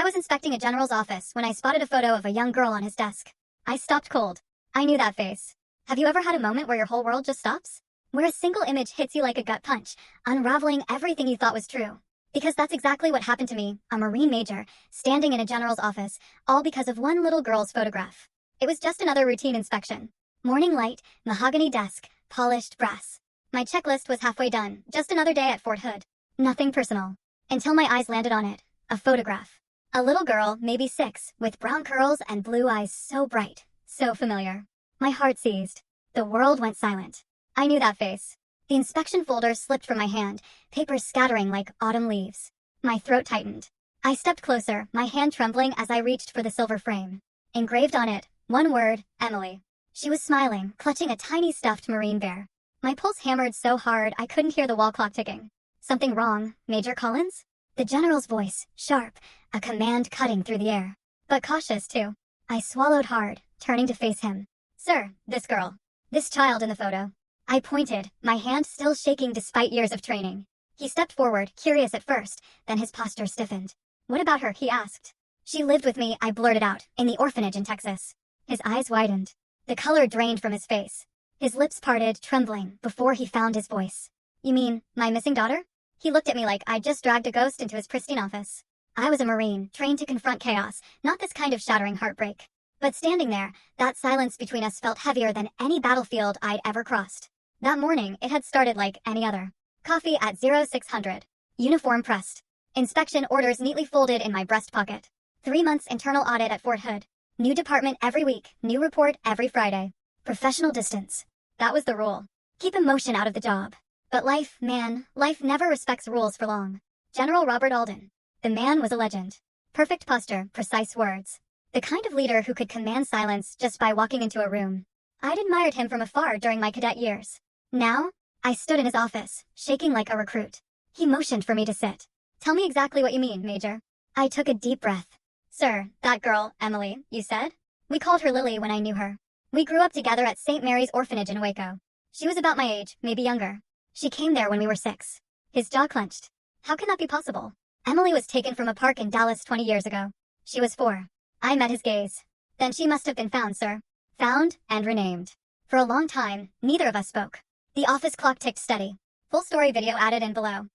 was inspecting a general's office when I spotted a photo of a young girl on his desk. I stopped cold. I knew that face. Have you ever had a moment where your whole world just stops? Where a single image hits you like a gut punch, unraveling everything you thought was true? Because that's exactly what happened to me, a Marine major, standing in a general's office, all because of one little girl's photograph. It was just another routine inspection. Morning light, mahogany desk, polished brass. My checklist was halfway done, just another day at Fort Hood. Nothing personal. Until my eyes landed on it. A photograph. A little girl, maybe 6, with brown curls and blue eyes so bright, so familiar. My heart seized. The world went silent. I knew that face. The inspection folder slipped from my hand, papers scattering like autumn leaves. My throat tightened. I stepped closer, my hand trembling as I reached for the silver frame. Engraved on it, one word, Emily. She was smiling, clutching a tiny stuffed marine bear. My pulse hammered so hard I couldn't hear the wall clock ticking. Something wrong, Major Collins? The general's voice, sharp, a command cutting through the air. But cautious, too. I swallowed hard, turning to face him. Sir, this girl. This child in the photo. I pointed, my hand still shaking despite years of training. He stepped forward, curious at first, then his posture stiffened. What about her? He asked. She lived with me, I blurted out, in the orphanage in Texas. His eyes widened. The color drained from his face. His lips parted, trembling, before he found his voice. You mean, my missing daughter? He looked at me like I'd just dragged a ghost into his pristine office. I was a Marine, trained to confront chaos, not this kind of shattering heartbreak. But standing there, that silence between us felt heavier than any battlefield I'd ever crossed. That morning, it had started like any other. Coffee at 0600. Uniform pressed. Inspection orders neatly folded in my breast pocket. 3 months internal audit at Fort Hood. New department every week, new report every Friday. Professional distance. That was the rule. Keep emotion out of the job. But life, man, life never respects rules for long. General Robert Alden. The man was a legend. Perfect posture, precise words. The kind of leader who could command silence just by walking into a room. I'd admired him from afar during my cadet years. Now, I stood in his office, shaking like a recruit. He motioned for me to sit. Tell me exactly what you mean, Major. I took a deep breath. Sir, that girl, Emily, you said? We called her Lily when I knew her. We grew up together at St. Mary's Orphanage in Waco. She was about my age, maybe younger. She came there when we were 6. His jaw clenched. How can that be possible? Emily was taken from a park in Dallas 20 years ago. She was 4. I met his gaze. Then she must have been found, sir. Found and renamed. For a long time, neither of us spoke. The office clock ticked steady. Full story video added in below.